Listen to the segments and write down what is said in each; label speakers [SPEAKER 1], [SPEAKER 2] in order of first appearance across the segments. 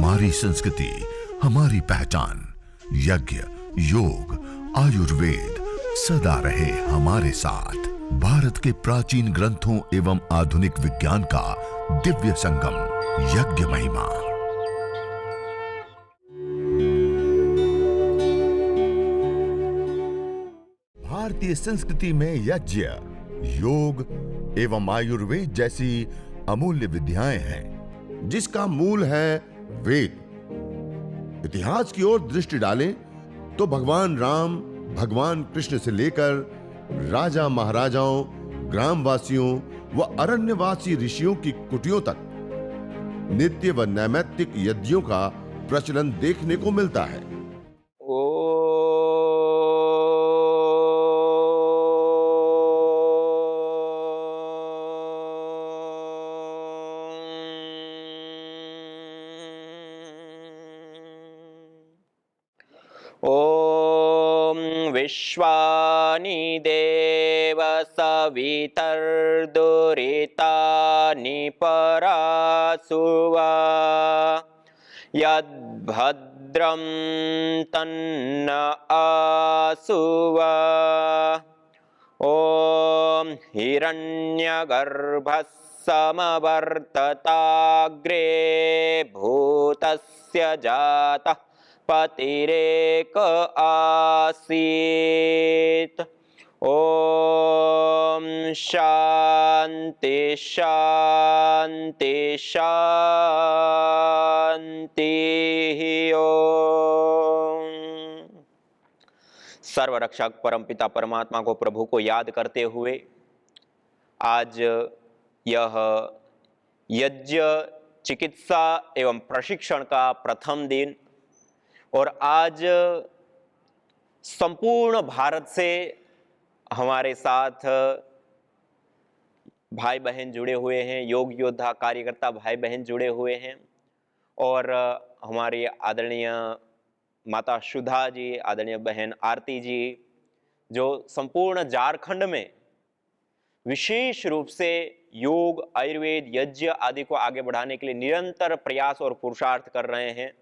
[SPEAKER 1] हमारी संस्कृति, हमारी पहचान। यज्ञ, योग, आयुर्वेद सदा रहे हमारे साथ। भारत के प्राचीन ग्रंथों एवं आधुनिक विज्ञान का दिव्य संगम, यज्ञ महिमा। भारतीय संस्कृति में यज्ञ, योग एवं आयुर्वेद जैसी अमूल्य विद्याएं हैं, जिसका मूल है वेद। इतिहास की ओर दृष्टि डालें तो भगवान राम, भगवान कृष्ण से लेकर राजा महाराजाओं, ग्रामवासियों व अरण्यवासी ऋषियों की कुटियों तक नित्य व नैमित्तिक यज्ञों का प्रचलन देखने को मिलता है।
[SPEAKER 2] ओम विश्वानि देव सवितर्दुरितानि परासुवा यद्भद्रं तन्न आसुवा। ओम हिरण्यगर्भः समवर्तताग्रे भूतस्य जातः पतिरेक आसीत्। ओम शांति शांति शांति। ओम सर्वरक्षक परमपिता परमात्मा को, प्रभु को याद करते हुए आज यह यज्ञ चिकित्सा एवं प्रशिक्षण का प्रथम दिन, और आज संपूर्ण भारत से हमारे साथ भाई बहन जुड़े हुए हैं, योग योद्धा कार्यकर्ता भाई बहन जुड़े हुए हैं, और हमारी आदरणीय माता सुधा जी, आदरणीय बहन आरती जी, जो संपूर्ण झारखंड में विशेष रूप से योग, आयुर्वेद, यज्ञ आदि को आगे बढ़ाने के लिए निरंतर प्रयास और पुरुषार्थ कर रहे हैं।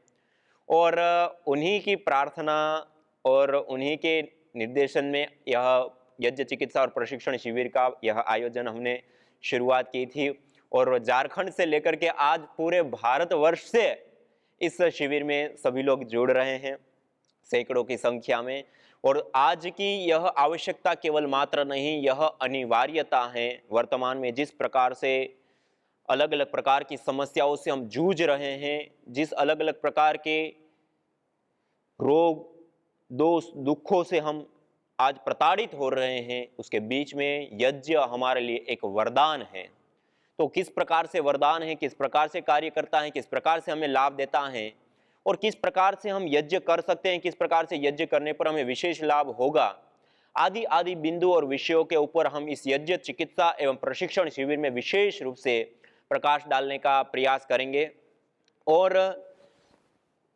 [SPEAKER 2] और उन्हीं की प्रार्थना और उन्हीं के निर्देशन में यह यज्ञ चिकित्सा और प्रशिक्षण शिविर का यह आयोजन हमने शुरुआत की थी, और झारखंड से लेकर के आज पूरे भारतवर्ष से इस शिविर में सभी लोग जुड़ रहे हैं, सैकड़ों की संख्या में। और आज की यह आवश्यकता केवल मात्र नहीं, यह अनिवार्यता है। वर्तमान में जिस प्रकार से अलग अलग प्रकार की समस्याओं से हम जूझ रहे हैं, जिस अलग अलग प्रकार के रोग, दोष, दुखों से हम आज प्रताड़ित हो रहे हैं, उसके बीच में यज्ञ हमारे लिए एक वरदान है। तो किस प्रकार से वरदान है, किस प्रकार से कार्य करता है, किस प्रकार से हमें लाभ देता है, और किस प्रकार से हम यज्ञ कर सकते हैं, किस प्रकार से यज्ञ करने पर हमें विशेष लाभ होगा, आदि आदि बिंदु और विषयों के ऊपर हम इस यज्ञ चिकित्सा एवं प्रशिक्षण शिविर में विशेष रूप से प्रकाश डालने का प्रयास करेंगे। और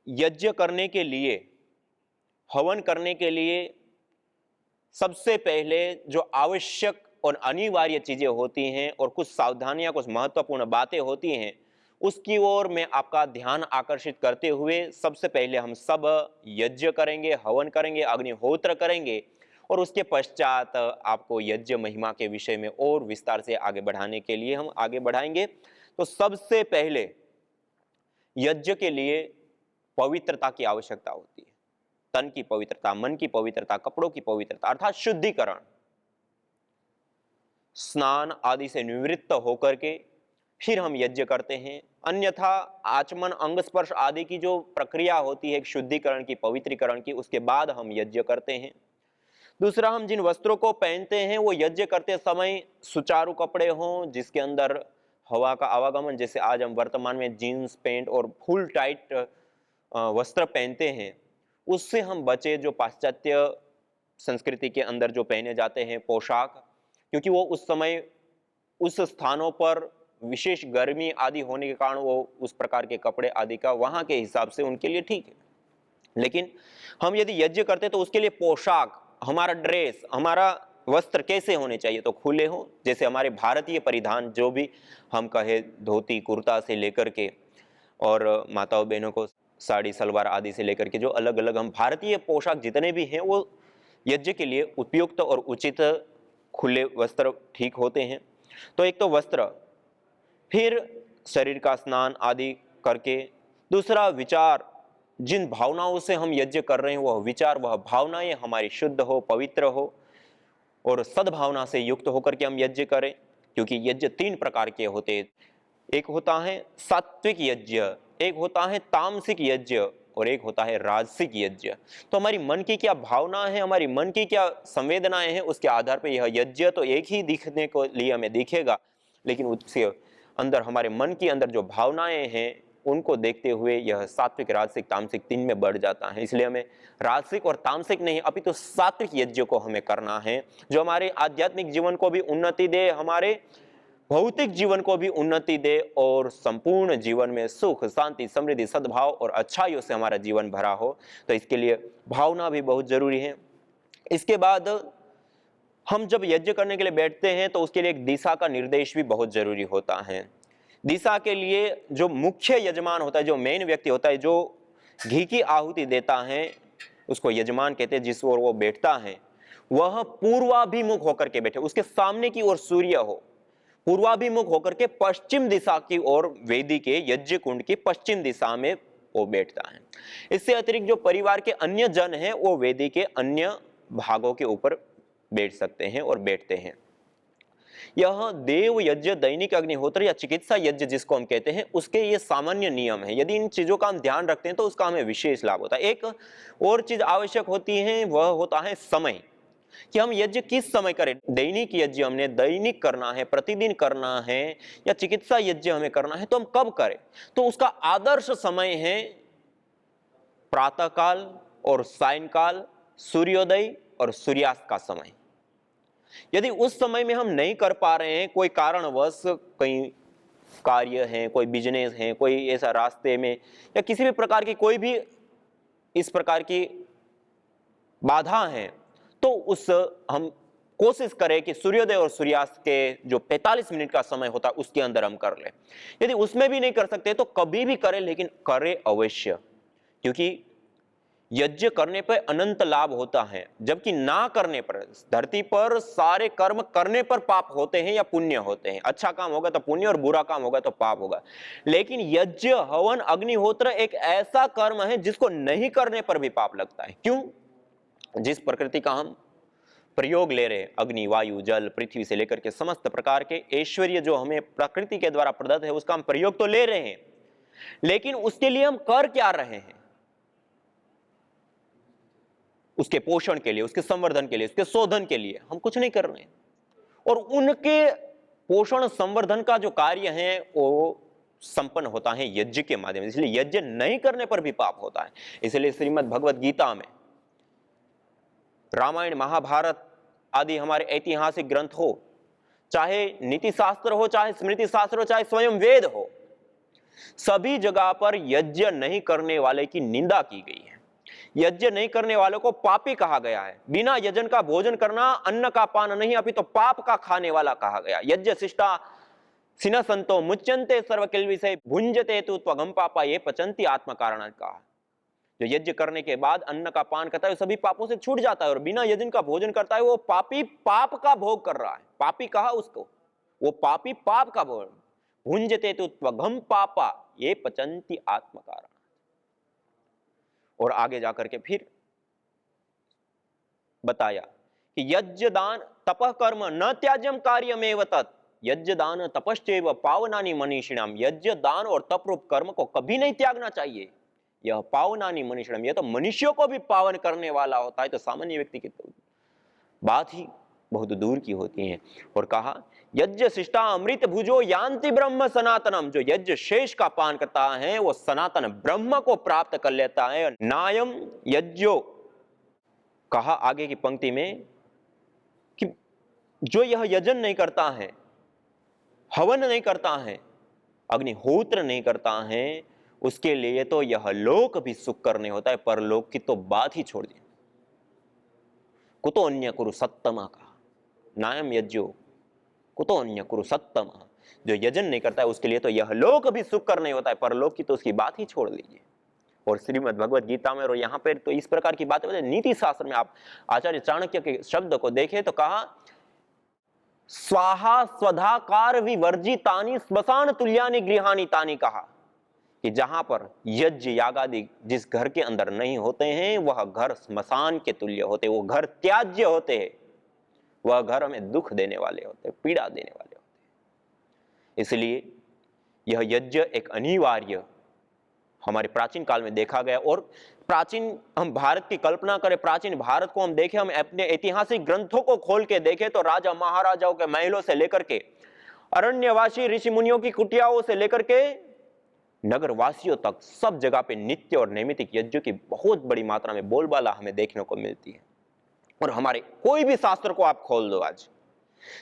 [SPEAKER 2] यज्ञ करने के लिए, हवन करने के लिए सबसे पहले जो आवश्यक और अनिवार्य चीजें होती हैं और कुछ सावधानियां, कुछ महत्वपूर्ण बातें होती हैं, उसकी ओर मैं आपका ध्यान आकर्षित करते हुए सबसे पहले हम सब यज्ञ करेंगे, हवन करेंगे, अग्निहोत्र करेंगे, और उसके पश्चात आपको यज्ञ महिमा के विषय में और विस्तार से आगे बढ़ाने के लिए हम आगे बढ़ाएंगे। तो सबसे पहले यज्ञ के लिए पवित्रता की आवश्यकता होती है। तन की पवित्रता, मन की पवित्रता, कपड़ों की पवित्रता, अर्थात शुद्धिकरण। स्नान आदि से निवृत्त होकर के फिर हम यज्ञ करते हैं। अन्यथा आचमन, अंग स्पर्श आदि की जो प्रक्रिया होती है शुद्धिकरण की, पवित्रीकरण की, उसके बाद हम यज्ञ करते हैं। दूसरा, हम जिन वस्त्रों को पहनते हैं वो यज्ञ करते समय सुचारू कपड़े हों, जिसके अंदर हवा का आवागमन, जैसे आज हम वर्तमान में जीन्स पैंट और फुल टाइट वस्त्र पहनते हैं, उससे हम बचे। जो पाश्चात्य संस्कृति के अंदर जो पहने जाते हैं पोशाक, क्योंकि वो उस समय उस स्थानों पर विशेष गर्मी आदि होने के कारण वो उस प्रकार के कपड़े आदि का वहाँ के हिसाब से उनके लिए ठीक है। लेकिन हम यदि यज्ञ करते तो उसके लिए पोशाक, हमारा ड्रेस, हमारा वस्त्र कैसे होने चाहिए? तो खुले हो, जैसे हमारे भारतीय परिधान जो भी हम कहे, धोती कुर्ता से लेकर के, और माताओं बहनों को साड़ी सलवार आदि से लेकर के जो अलग अलग हम भारतीय पोशाक जितने भी हैं वो यज्ञ के लिए उपयुक्त और उचित खुले वस्त्र ठीक होते हैं। तो एक तो वस्त्र, फिर शरीर का स्नान आदि करके, दूसरा विचार, जिन भावनाओं से हम यज्ञ कर रहे हैं वह विचार, वह भावनाएं हमारी शुद्ध हो, पवित्र हो और सद्भावना से युक्त होकर के हम यज्ञ करें। क्योंकि यज्ञ 3 प्रकार के होते हैं, एक होता है सात्विक यज्ञ, एक होता है तामसिक यज्ञ और एक होता है राजसिक यज्ञ। तो हमारी मन की क्या भावना है, हमारी मन की क्या संवेदनाएं हैं, उसके आधार पर यह यज्ञ तो एक ही दिखने को लिए हमें दिखेगा, लेकिन उसके अंदर हमारे मन के अंदर जो भावनाएं हैं उनको देखते हुए यह सात्विक, राजसिक, तामसिक 3 में बढ़ जाता है। इसलिए हमें राजसिक और तामसिक नहीं, अपितु तो सात्विक यज्ञ को हमें करना है, जो हमारे आध्यात्मिक जीवन को भी उन्नति दे, हमारे भौतिक जीवन को भी उन्नति दे और संपूर्ण जीवन में सुख, शांति, समृद्धि, सद्भाव और अच्छाइयों से हमारा जीवन भरा हो। तो इसके लिए भावना भी बहुत जरूरी है। इसके बाद हम जब यज्ञ करने के लिए बैठते हैं तो उसके लिए एक दिशा का निर्देश भी बहुत जरूरी होता है। दिशा के लिए जो मुख्य यजमान होता है, जो मेन व्यक्ति होता है, जो घी की आहुति देता है, उसको यजमान कहते हैं। जिस ओर वो बैठता है वह पूर्वाभिमुख होकर के बैठे, उसके सामने की ओर सूर्य हो, पूर्वाभिमुख होकर के पश्चिम दिशा की ओर, वेदी के यज्ञ कुंड की पश्चिम दिशा में वो बैठता है। इससे अतिरिक्त जो परिवार के अन्य जन हैं वो वेदी के अन्य भागों के ऊपर बैठ सकते हैं और बैठते हैं। यह देव यज्ञ, दैनिक अग्निहोत्र या चिकित्सा यज्ञ जिसको हम कहते हैं, उसके ये सामान्य नियम है। यदि इन चीजों का हम ध्यान रखते हैं तो उसका हमें विशेष लाभ होता है। एक और चीज आवश्यक होती है, वह होता है समय, कि हम यज्ञ किस समय करें। दैनिक यज्ञ हमने दैनिक करना है, प्रतिदिन करना है, या चिकित्सा यज्ञ हमें करना है तो हम कब करें। तो उसका आदर्श समय है प्रातः काल और सायंकाल, सूर्योदय और सूर्यास्त का समय। यदि उस समय में हम नहीं कर पा रहे हैं, कोई कारणवश, कहीं कार्य है, कोई बिजनेस है, कोई ऐसा रास्ते में या किसी भी प्रकार की कोई भी इस प्रकार की बाधा है, तो उस हम कोशिश करें कि सूर्योदय और सूर्यास्त के जो 45 मिनट का समय होता है उसके अंदर हम कर लें। यदि उसमें भी नहीं कर सकते तो कभी भी करें, लेकिन करें अवश्य, क्योंकि यज्ञ करने पर अनंत लाभ होता है, जबकि ना करने पर, धरती पर सारे कर्म करने पर पाप होते हैं या पुण्य होते हैं। अच्छा काम होगा तो पुण्य और बुरा काम होगा तो पाप होगा। लेकिन यज्ञ, हवन, अग्निहोत्र एक ऐसा कर्म है जिसको नहीं करने पर भी पाप लगता है। क्यों? जिस प्रकृति का हम प्रयोग ले रहे हैं, अग्नि, वायु, जल, पृथ्वी से लेकर के समस्त प्रकार के ऐश्वर्य जो हमें प्रकृति के द्वारा प्रदत्त है, उसका हम प्रयोग तो ले रहे हैं, लेकिन उसके लिए हम कर क्या रहे हैं? उसके पोषण के लिए, उसके संवर्धन के लिए, उसके शोधन के लिए हम कुछ नहीं कर रहे हैं। और उनके पोषण संवर्धन का जो कार्य है वो संपन्न होता है यज्ञ के माध्यम से। इसलिए यज्ञ नहीं करने पर भी पाप होता है। इसलिए श्रीमद् भगवद गीता में, रामायण, महाभारत आदि हमारे ऐतिहासिक ग्रंथ हो, चाहे नीति शास्त्र हो, चाहे स्मृति शास्त्र हो, चाहे स्वयं वेद हो, सभी जगह पर यज्ञ नहीं करने वाले की निंदा की गई है। यज्ञ नहीं करने वालों को पापी कहा गया है। बिना यजन का भोजन करना अन्न का पान नहीं, अपितु तो पाप का खाने वाला कहा गया। यज्ञ शिष्टा सिन संतो मुच्यन्ते सर्व किल्बिषे भुंजते तु त्वगम पापा ये पचन्ति आत्म कारण कहा। जो यज्ञ करने के बाद अन्न का पान करता है वो सभी पापों से छूट जाता है, और बिना यजन का भोजन करता है वो पापी पाप का भोग कर रहा है। पापी कहा उसको, वो पापी पाप का भोग। भुंजते तु त्वगम पापा ये पचन्ति आत्म कारण। और आगे जाकर के फिर बताया कि यज्ञ दान तपः कर्म न त्याज्यम कार्यमेव तत्। यज्ञ दान तपश्चैव पावनानि मनीषिणाम। यज्ञ दान और तप रूप कर्म को कभी नहीं त्यागना चाहिए। यह पावनानि मनीषिणाम, यह तो मनुष्यों को भी पावन करने वाला होता है, तो सामान्य व्यक्ति की तो बात ही बहुत दूर की होती है। और कहा यज्ञ शिष्टा अमृत भुजो यान्ति ब्रह्म सनातनम। जो यज्ञ शेष का पान करता है वो सनातन ब्रह्म को प्राप्त कर लेता है। नायम यज्ञो, कहा आगे की पंक्ति में कि जो यह यजन नहीं करता है, हवन नहीं करता है, अग्निहोत्र नहीं करता है, उसके लिए तो यह लोक भी सुख करने होता है, परलोक की तो बात ही छोड़ दी। कुतो अन्य कुरु सत्तमा, कहा नायम यज्ञो कुतो अन्य कुरु सत्तमा। जो यजन नहीं करता है उसके लिए तो यह लोक भी सुखकर नहीं होता है, परलोक की तो उसकी बात ही छोड़ दीजिए। और श्रीमद् भगवत गीता में और यहाँ पर तो इस प्रकार की बातें, नीति शास्त्र में आप आचार्य चाणक्य के शब्द को देखें तो कहा स्वाहा स्वधाकार विवर्जितानि स्मशान तुल्यानि गृहानि तानि, कहा कि जहां पर यज्ञ यागादि जिस घर के अंदर नहीं होते हैं वह घर स्मशान के तुल्य होते, वो घर त्याज्य होते हैं, वह घर हमें दुख देने वाले होते, पीड़ा देने वाले होते। इसलिए यह यज्ञ एक अनिवार्य हमारे प्राचीन काल में देखा गया। और प्राचीन, हम भारत की कल्पना करें, प्राचीन भारत को हम देखें, हम अपने ऐतिहासिक ग्रंथों को खोल के देखें तो राजा महाराजाओं के महलों से लेकर के अरण्यवासी ऋषि मुनियों की कुटियाओं से लेकर के नगर वासियों तक सब जगह पे नित्य और नैमित्तिक यज्ञ की बहुत बड़ी मात्रा में बोलबाला हमें देखने को मिलती है। और हमारे कोई भी शास्त्र को आप खोल दो आज,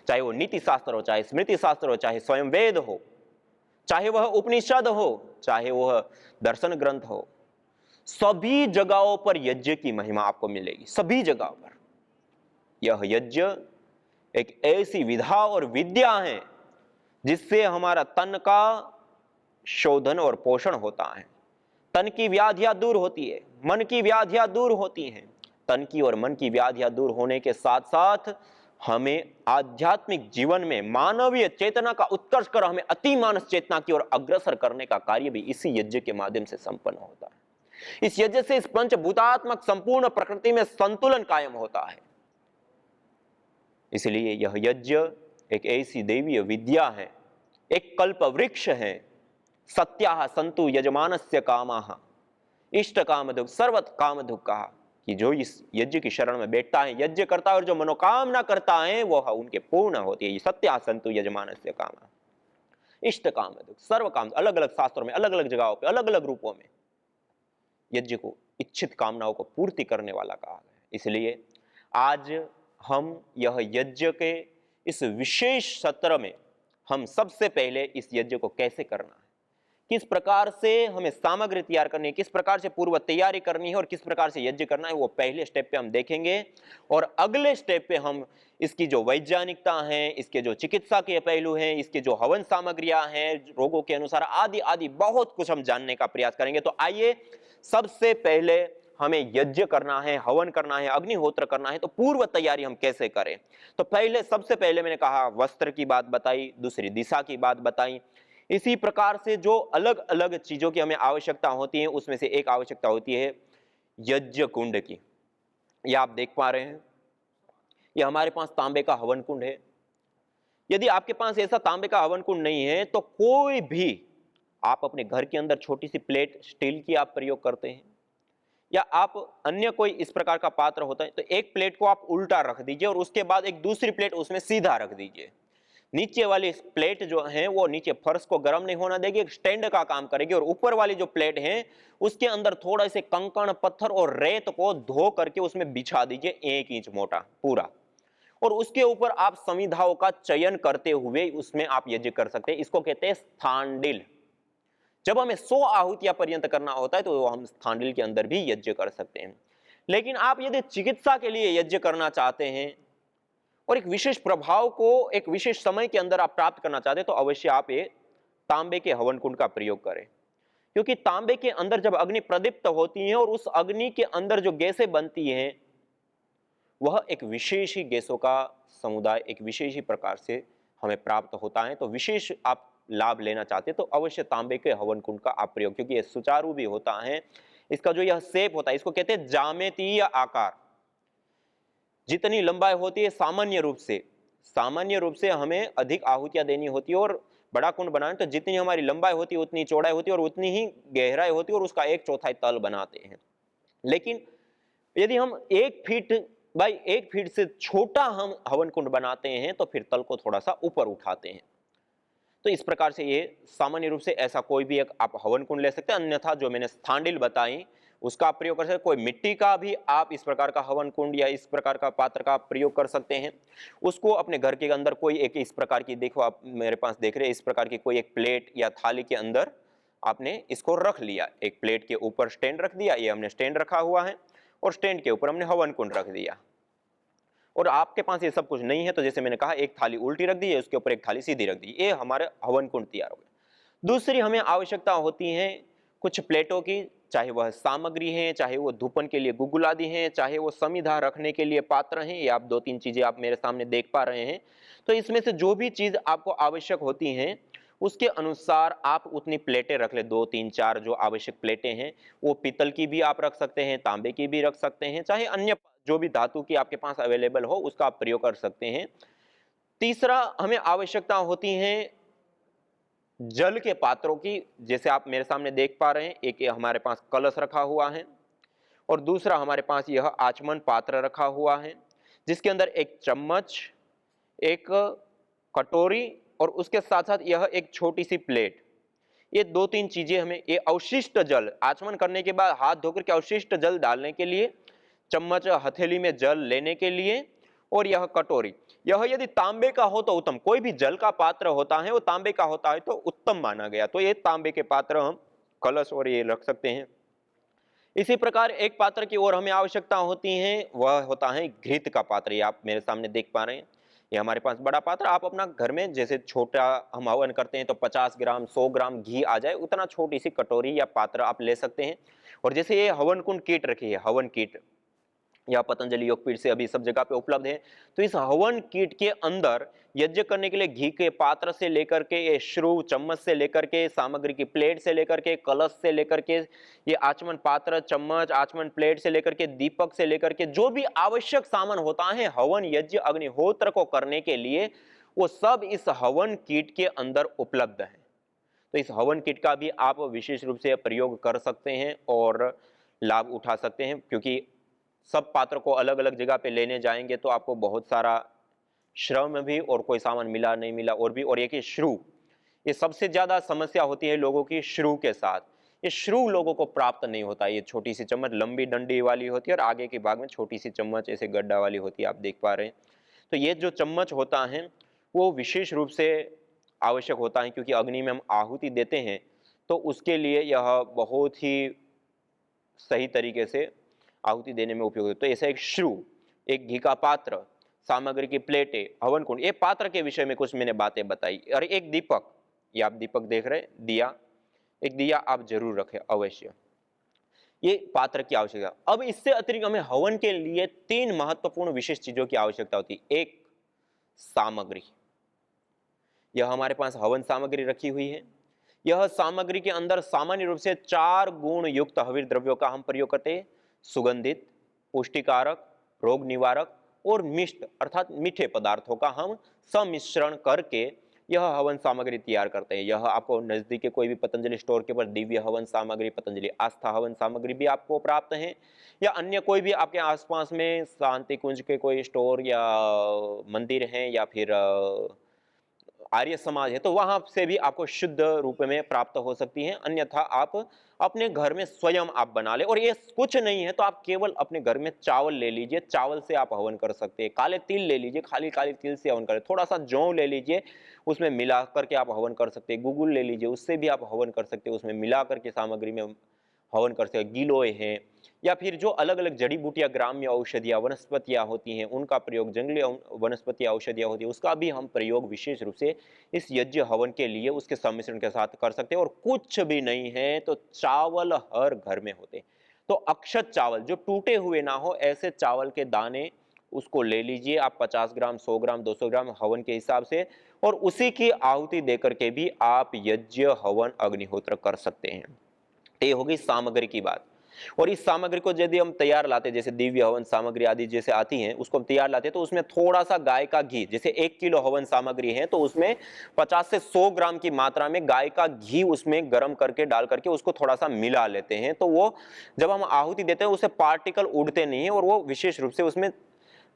[SPEAKER 2] चाहे वो नीति शास्त्र हो, चाहे स्मृति शास्त्र हो, चाहे स्वयं वेद हो, चाहे वह उपनिषद हो, चाहे वह दर्शन ग्रंथ हो, सभी जगहों पर यज्ञ की महिमा आपको मिलेगी, सभी जगहों पर। यह यज्ञ एक ऐसी विधा और विद्या है जिससे हमारा तन का शोधन और पोषण होता है, तन की व्याधियां दूर होती है, मन की व्याधियां दूर होती हैं। तन की और मन की व्याधियां दूर होने के साथ साथ हमें आध्यात्मिक जीवन में मानवीय चेतना का उत्कर्ष कर हमें अति मानस चेतना की ओर अग्रसर करने का कार्य भी इसी यज्ञ के माध्यम से संपन्न होता है। इस यज्ञ से इस पंचभूतात्मक संपूर्ण प्रकृति में संतुलन कायम होता है। इसलिए यह यज्ञ एक ऐसी दैवीय विद्या है, एक कल्प वृक्ष है। सत्याः सन्तु यजमानस्य कामाः इष्ट कामधुक् सर्वत कामधुक्, कहा कि जो इस यज्ञ की शरण में बैठता है, यज्ञ करता है और जो मनोकामना करता है वह उनके पूर्ण होती है। सत्याः सन्तु यजमानस्य कामाः इष्ट कामधुक् सर्व काम। अलग अलग शास्त्रों में अलग अलग जगहों पे अलग अलग रूपों में यज्ञ को इच्छित कामनाओं को पूर्ति करने वाला कहा गया है। इसलिए आज हम यह यज्ञ के इस विशेष सत्र में हम सबसे पहले इस यज्ञ को कैसे करना है, किस प्रकार से हमें सामग्री तैयार करनी है, किस प्रकार से पूर्व तैयारी करनी है और किस प्रकार से यज्ञ करना है, वो पहले स्टेप पे हम देखेंगे। और अगले स्टेप पे हम इसकी जो वैज्ञानिकता है, इसके जो चिकित्सा के पहलू हैं, इसके जो हवन सामग्रियां हैं रोगों के अनुसार आदि आदि बहुत कुछ हम जानने का प्रयास करेंगे। तो आइए, सबसे पहले हमें यज्ञ करना है, हवन करना है, अग्निहोत्र करना है, तो पूर्व तैयारी हम कैसे करें। तो पहले, सबसे पहले मैंने कहा वस्त्र की बात बताई, दूसरी दिशा की बात बताई। इसी प्रकार से जो अलग अलग चीजों की हमें आवश्यकता होती है उसमें से एक आवश्यकता होती है यज्ञ कुंड की। यह आप देख पा रहे हैं, यह हमारे पास तांबे का हवन कुंड है। यदि आपके पास ऐसा तांबे का हवन कुंड नहीं है तो कोई भी आप अपने घर के अंदर छोटी सी प्लेट स्टील की आप प्रयोग करते हैं, या आप अन्य कोई इस प्रकार का पात्र होता है, तो एक प्लेट को आप उल्टा रख दीजिए और उसके बाद एक दूसरी प्लेट उसमें सीधा रख दीजिए। नीचे वाली प्लेट जो है वो नीचे फर्श को गर्म नहीं होना देगी, एक स्टैंड का काम करेगी, और ऊपर वाली जो प्लेट है उसके अंदर थोड़ा से कंकड़ पत्थर और रेत को धो करके उसमें बिछा दीजिए 1 इंच मोटा पूरा, और उसके ऊपर आप समिधाओं का चयन करते हुए उसमें आप यज्ञ कर सकते हैं। इसको कहते हैं स्थांडिल। जब हमें 100 आहुतियां पर्यंत करना होता है तो हम स्थांडिल के अंदर भी यज्ञ कर सकते हैं। लेकिन आप यदि चिकित्सा के लिए यज्ञ करना चाहते हैं और एक विशेष प्रभाव को एक विशेष समय के अंदर आप प्राप्त करना चाहते हैं तो अवश्य आप ये तांबे के हवन कुंड का प्रयोग करें, क्योंकि तांबे के अंदर जब अग्नि प्रदीप्त होती है और उस अग्नि के अंदर जो गैसें बनती हैं वह एक विशेष ही गैसों का समुदाय एक विशेष ही प्रकार से हमें प्राप्त होता है। तो विशेष आप लाभ लेना चाहते हैं तो अवश्य तांबे के हवन कुंड का आप प्रयोग, क्योंकि यह सुचारू भी होता है। इसका जो यह शेप होता है इसको कहते हैं ज्यामितीय आकार। जितनी लंबाई होती है सामान्य रूप से हमें अधिक आहुतियां देनी होती है, और बड़ा कुंड बनाने तो जितनी हमारी लंबाई होती है उतनी चौड़ाई होती है और उतनी ही गहराई होती है, और उसका 1/4 तल बनाते हैं। लेकिन यदि हम 1 फीट बाई 1 फीट से छोटा हम हवन कुंड बनाते हैं तो फिर तल को थोड़ा सा ऊपर उठाते हैं। तो इस प्रकार से ये सामान्य रूप से ऐसा कोई भी एक आप हवन कुंड ले सकते हैं, अन्यथा जो मैंने स्थांडिल बताई उसका आप प्रयोग कर सकते हैं। कोई मिट्टी का भी आप इस प्रकार का हवन कुंड या इस प्रकार का पात्र का प्रयोग कर सकते हैं। उसको अपने घर के अंदर कोई एक इस प्रकार की, देखो आप मेरे पास देख रहे हैं, इस प्रकार की कोई एक प्लेट या थाली के अंदर आपने इसको रख लिया। एक प्लेट के ऊपर स्टैंड रख दिया, ये हमने स्टैंड रखा हुआ है, और स्टैंड के ऊपर हमने हवन कुंड रख दिया। और आपके पास ये सब कुछ नहीं है, तो जैसे मैंने कहा एक थाली उल्टी रख दी, उसके ऊपर एक थाली सीधी रख दी, ये हमारे हवन कुंड तैयार हो गया। दूसरी हमें आवश्यकता होती है कुछ प्लेटों की, चाहे वह सामग्री है, चाहे वो धूपन के लिए गुग्गुल आदि हैं, चाहे वो समिधा रखने के लिए पात्र हैं। ये आप 2-3 चीजें आप मेरे सामने देख पा रहे हैं। तो इसमें से जो भी चीज आपको आवश्यक होती हैं, उसके अनुसार आप उतनी प्लेटें रख ले। 2-3-4 जो आवश्यक प्लेटें हैं, वो पीतल की भी आप रख सकते हैं, तांबे की भी रख सकते हैं, चाहे अन्य जो भी धातु की आपके पास अवेलेबल हो उसका आप प्रयोग कर सकते हैं। तीसरा हमें आवश्यकता होती है जल के पात्रों की, जैसे आप मेरे सामने देख पा रहे हैं, एक ये हमारे पास कलश रखा हुआ है और दूसरा हमारे पास यह आचमन पात्र रखा हुआ है, जिसके अंदर एक चम्मच, एक कटोरी और उसके साथ साथ यह एक छोटी सी प्लेट। ये 2-3 चीजें हमें, ये अवशिष्ट जल आचमन करने के बाद हाथ धोकर के अवशिष्ट जल डालने के लिए, चम्मच हथेली में जल लेने के लिए, और यह कटोरी। यह यदि तांबे का हो तो उत्तम, कोई भी जल का पात्र होता है वो तांबे का होता है तो उत्तम माना गया, तो ये तांबे के पात्र हम कलश और ये रख सकते हैं। इसी प्रकार एक पात्र की और हमें आवश्यकता होती है, वह होता है घृत का पात्र। ये आप मेरे सामने देख पा रहे हैं, ये हमारे पास बड़ा पात्र। आप अपना घर में जैसे छोटा हम हवन करते हैं तो 50 ग्राम 100 ग्राम घी आ जाए, उतना छोटी सी कटोरी या पात्र आप ले सकते हैं। और जैसे ये हवन कुंड किट रखी है, हवन किट या पतंजलि योगपीठ से अभी सब जगह पे उपलब्ध है, तो इस हवन किट के अंदर यज्ञ करने के लिए घी के पात्र से लेकर के, ये श्रु चम्मच से लेकर के, सामग्री की प्लेट से लेकर के, कलश से लेकर के, ये आचमन पात्र, चम्मच, आचमन प्लेट से लेकर के, दीपक से लेकर के, जो भी आवश्यक सामान होता है हवन यज्ञ अग्निहोत्र को करने के लिए, वो सब इस हवन किट के अंदर उपलब्ध है। तो इस हवन किट का भी आप विशेष रूप से प्रयोग कर सकते हैं और लाभ उठा सकते हैं, क्योंकि सब पात्र को अलग अलग जगह पे लेने जाएंगे तो आपको बहुत सारा श्रम भी, और कोई सामान मिला नहीं मिला और भी। और एक ही श्रु, ये सबसे ज्यादा समस्या होती है लोगों की श्रु के साथ। ये श्रु लोगों को प्राप्त नहीं होता। ये छोटी सी चम्मच लंबी डंडी वाली होती है और आगे के भाग में छोटी सी चम्मच ऐसे गड्ढा वाली होती है, आप देख पा रहे हैं। तो ये जो चम्मच होता है वो विशेष रूप से आवश्यक होता है, क्योंकि अग्नि में हम आहुति देते हैं तो उसके लिए यह बहुत ही सही तरीके से आहुति देने में उपयोग होता है। तो ऐसा एक श्रु, एक घी का पात्र, सामग्री की प्लेटें, हवन कुंड, ये पात्र के विषय में कुछ मैंने बातें बताई। और एक दीपक, ये आप दीपक देख रहे हैं, दिया, एक दिया आप जरूर रखें अवश्य, ये पात्र की आवश्यकता। अब इससे अतिरिक्त हमें हवन के लिए 3 महत्वपूर्ण विशेष चीजों की आवश्यकता होती है। एक, सामग्री। यह हमारे पास हवन सामग्री रखी हुई है। यह सामग्री के अंदर सामान्य रूप से 4 गुण युक्त हविर द्रव्यों का हम प्रयोग करते हैं। सुगंधित, पुष्टिकारक, रोग निवारक और मिष्ट अर्थात मीठे पदार्थों का हम सम्मिश्रण करके यह हवन सामग्री तैयार करते हैं। यह आपको नजदीक के कोई भी पतंजलि स्टोर के ऊपर दिव्य हवन सामग्री, पतंजलि आस्था हवन सामग्री भी आपको प्राप्त है, या अन्य कोई भी आपके आसपास में शांति कुंज के कोई स्टोर या मंदिर हैं या फिर आर्य समाज है तो वहां से भी आपको शुद्ध रूप में प्राप्त हो सकती हैं। अन्यथा आप अपने घर में स्वयं आप बना ले। और ये कुछ नहीं है तो आप केवल अपने घर में चावल ले लीजिए, चावल से आप हवन कर सकते हैं। काले तिल ले लीजिए, खाली काले तिल से हवन करें। थोड़ा सा जौ ले लीजिए, उसमें मिला करके आप हवन कर सकते हैं। गुगुल ले लीजिए, उससे भी आप हवन कर सकते हैं, उसमें मिला करके सामग्री में हवन कर सकते हैं। गिलोय हैं या फिर जो अलग अलग जड़ी बूटियां, ग्राम्य औषधियां, वनस्पतियां होती हैं, उनका प्रयोग, जंगली वनस्पति औषधियां होती है, उसका भी हम प्रयोग विशेष रूप से इस यज्ञ हवन के लिए उसके सम्मिश्रण के साथ कर सकते हैं। और कुछ भी नहीं है तो चावल हर घर में होते, तो अक्षत चावल जो टूटे हुए ना हो, ऐसे चावल के दाने उसको ले लीजिए आप, 50 ग्राम, 100 ग्राम, 200 ग्राम हवन के हिसाब से, और उसी की आहुति देकर के भी आप यज्ञ हवन अग्निहोत्र कर सकते हैं। ये होगी सामग्री की बात। और इस सामग्री को यदि हम तैयार लाते, जैसे दिव्य हवन सामग्री आदि जैसे आती हैं, उसको हम तैयार लाते हैं तो उसमें थोड़ा सा गाय का घी, जैसे 1 किलो हवन सामग्री है तो उसमें 50 से 100 ग्राम की मात्रा में गाय का घी उसमें गर्म करके डाल करके उसको थोड़ा सा मिला लेते हैं। तो वो जब हम आहुति देते हैं उससे पार्टिकल उड़ते नहीं है और वो विशेष रूप से उसमें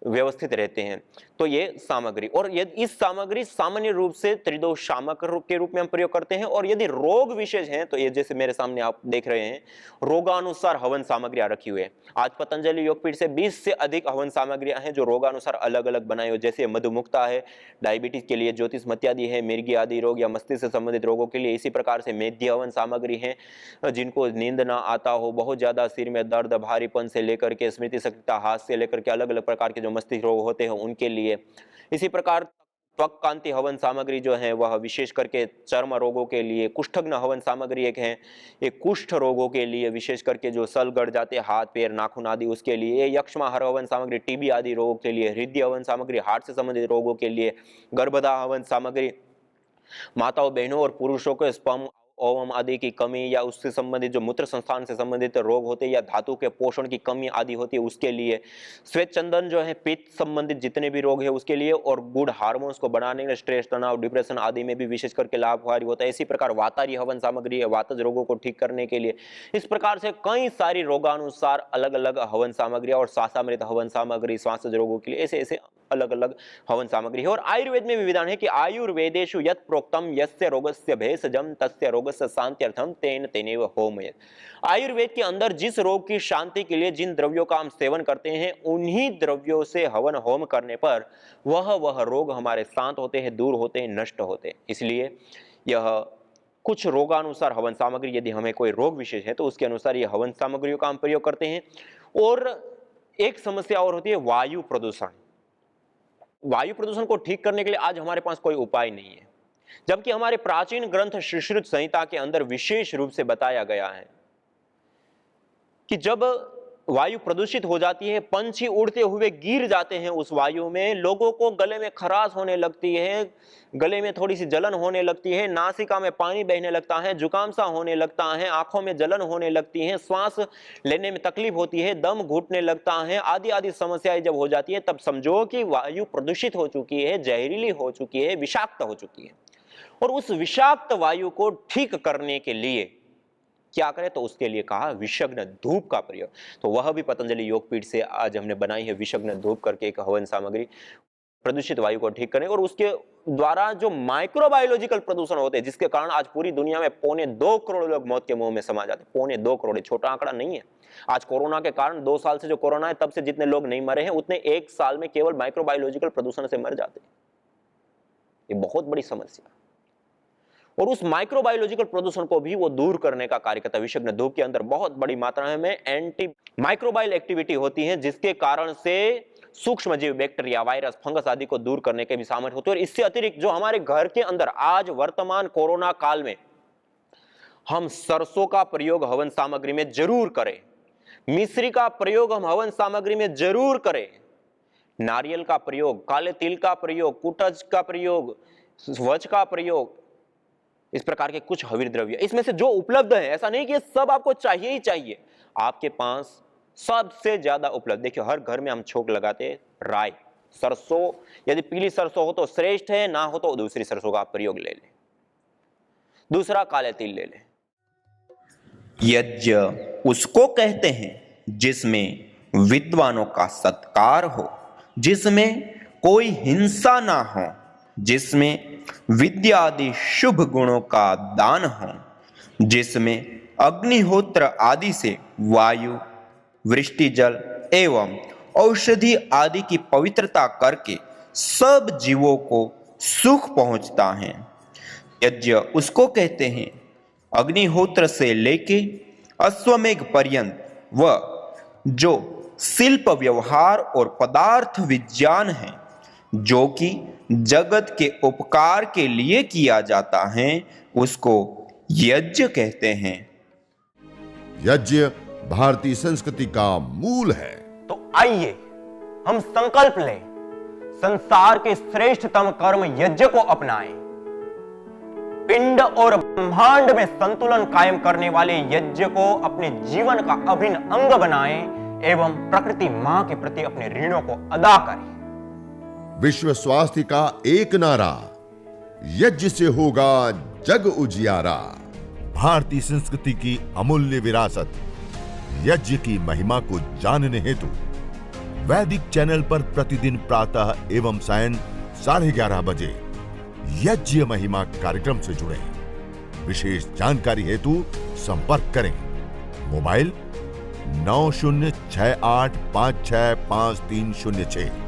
[SPEAKER 2] व्यवस्थित रहते हैं। तो ये सामग्री, और यदि इस सामग्री सामान्य रूप से त्रिदोष शामक के रूप में हम प्रयोग करते हैं। और यदि रोग विशेष हैं तो ये जैसे मेरे सामने आप देख रहे हैं, रोगानुसार हवन सामग्रियां रखी हुई है। आज पतंजलि योगपीठ से 20 से अधिक हवन सामग्रियां हैं जो रोगानुसार अलग अलग बनाई हुई, जैसे मधुमुक्ता है डायबिटीज के लिए, ज्योतिषमत्यादि है मिर्गी आदि रोग या मस्तिष्क से संबंधित रोगों के लिए। इसी प्रकार से मेध्य हवन सामग्री है जिनको नींद ना आता हो, बहुत ज्यादा सिर में दर्द, भारीपन से लेकर के स्मृति शक्ति, हाथ से लेकर के अलग अलग प्रकार के जो मस्तिष्क रोग होते हैं उनके लिए। इसी प्रकार त्वक कांति हवन सामग्री जो है वह विशेष करके चर्म रोगों के लिए। कुष्ठग्न हवन सामग्री एक है, ये कुष्ठ रोगों के लिए, विशेष करके जो सल गड़ जाते हैं हाथ पैर नाखून आदि उसके लिए। यक्ष्मा हर हवन सामग्री टीबी आदि रोगों के लिए। हृदय हवन सामग्री हार्ट से संबंधित रोगों के लिए। गर्भदा हवन सामग्री माताओं बहनों और पुरुषों को स्पर्म ओवम आदि की कमी या उससे संबंधित जो मूत्र संस्थान से संबंधित रोग होते हैं या धातु के पोषण की कमी आदि होती है उसके लिए। श्वेत चंदन जो है पित्त संबंधित जितने भी रोग है उसके लिए। और गुड हार्मोन्स को बढ़ाने के लिए, स्ट्रेस तनाव डिप्रेशन आदि में भी विशेष करके लाभकारी होता है। इसी प्रकार वातारी हवन सामग्री है, वातज रोगों को ठीक करने के लिए। इस प्रकार से कई सारी रोगानुसार अलग अलग हवन सामग्री और श्वासामृत हवन सामग्री श्वासज रोगों के लिए ऐसे ऐसे अलग अलग हवन सामग्री है। और आयुर्वेद में भी विधान है कि आयुर्वेदेषु यत् प्रोक्तम यस्य रोगस्य भेषजम तस्य रोगस्य शांत्यर्थम तेन तेनेव होमयेत्। आयुर्वेद के अंदर जिस रोग की शांति के लिए जिन द्रव्यों का हम सेवन करते हैं उन्हीं द्रव्यों से हवन होम करने पर वह रोग हमारे शांत होते हैं, दूर होते हैं, नष्ट होते हैं। इसलिए यह कुछ रोगानुसार हवन सामग्री, यदि हमें कोई रोग विशेष है तो उसके अनुसार ये हवन सामग्रियों का हम प्रयोग करते हैं। और एक समस्या और होती है वायु प्रदूषण। वायु प्रदूषण को ठीक करने के लिए आज हमारे पास कोई उपाय नहीं है, जबकि हमारे प्राचीन ग्रंथ सुश्रुत संहिता के अंदर विशेष रूप से बताया गया है कि जब वायु प्रदूषित हो जाती है, पंछी उड़ते हुए गिर जाते हैं उस वायु में, लोगों को गले में खराश होने लगती है, गले में थोड़ी सी जलन होने लगती है, नासिका में पानी बहने लगता है, जुकाम सा होने लगता है, आंखों में जलन होने लगती है, श्वास लेने में तकलीफ होती है, दम घुटने लगता है, आदि आदि समस्याएं जब हो जाती है तब समझो कि वायु प्रदूषित हो चुकी है, जहरीली हो चुकी है, विषाक्त हो चुकी है। और उस विषाक्त वायु को ठीक करने के लिए क्या करें, तो उसके लिए कहा विषग्न धूप का प्रयोग। तो वह भी पतंजलि योगपीठ से आज हमने बनाई है विषग्न धूप करके एक हवन सामग्री, प्रदूषित वायु को ठीक करने। और उसके द्वारा जो माइक्रोबायोलॉजिकल प्रदूषण होते हैं जिसके कारण आज पूरी दुनिया में 2.25 करोड़ लोग मौत के मुंह में समा जाते हैं। 2.25 करोड़ छोटा आंकड़ा नहीं है। आज कोरोना के कारण 2 साल से जो कोरोना है तब से जितने लोग नहीं मरे हैं उतने 1 साल में केवल माइक्रोबायोलॉजिकल प्रदूषण से मर जाते हैं। ये बहुत बड़ी समस्या। और उस माइक्रोबायोलॉजिकल प्रदूषण को भी वो दूर करने का कार्य करता है। विषग्न धूप के अंदर बहुत बड़ी मात्रा में एंटी माइक्रोबायल एक्टिविटी होती है जिसके कारण से सूक्ष्म जीव, बैक्टीरिया, वायरस, फंगस आदि को दूर करने के भी सामर्थ्य होते हैं। और इससे अतिरिक्त जो हमारे घर के अंदर आज वर्तमान कोरोना काल में हम सरसों का प्रयोग हवन सामग्री में जरूर करें, मिश्री का प्रयोग हम हवन सामग्री में जरूर करें, नारियल का प्रयोग, काले तिल का प्रयोग, कुटज का प्रयोग, स्वच्छ का प्रयोग, इस प्रकार के कुछ हविर द्रव्य इसमें से जो उपलब्ध है, ऐसा नहीं कि सब आपको चाहिए ही चाहिए, आपके पास सबसे ज्यादा उपलब्ध। देखिए हर घर में हम छोक लगाते हैं, राई, सरसों, यदि पीली सरसों हो तो श्रेष्ठ है, ना हो तो दूसरी सरसों का आप प्रयोग ले लें। दूसरा काले तिल ले लें।
[SPEAKER 3] यज्ञ उसको कहते हैं जिसमें विद्वानों का सत्कार हो, जिसमें कोई हिंसा ना हो, जिसमें विद्या आदि शुभ गुणों का दान हो, जिसमें अग्निहोत्र आदि से वायु, वृष्टि जल एवं औषधि आदि की पवित्रता करके सब जीवों को सुख पहुंचता है। यज्ञ उसको कहते हैं अग्निहोत्र से लेके अश्वमेघ पर्यंत वह जो शिल्प व्यवहार और पदार्थ विज्ञान है जो कि जगत के उपकार के लिए किया जाता है उसको यज्ञ कहते हैं।
[SPEAKER 1] यज्ञ भारतीय संस्कृति का मूल है।
[SPEAKER 2] तो आइए हम संकल्प लें, संसार के श्रेष्ठतम कर्म यज्ञ को अपनाएं, पिंड और ब्रह्मांड में संतुलन कायम करने वाले यज्ञ को अपने जीवन का अभिन्न अंग बनाएं एवं प्रकृति मां के प्रति अपने ऋणों को अदा करें।
[SPEAKER 1] विश्व स्वास्थ्य का एक नारा, यज्ञ से होगा जग उजियारा। भारतीय संस्कृति की अमूल्य विरासत यज्ञ की महिमा को जानने हेतु वैदिक चैनल पर प्रतिदिन प्रातः एवं सायं 11:30 बजे यज्ञ महिमा कार्यक्रम से जुड़े। विशेष जानकारी हेतु संपर्क करें। मोबाइल 9068565306।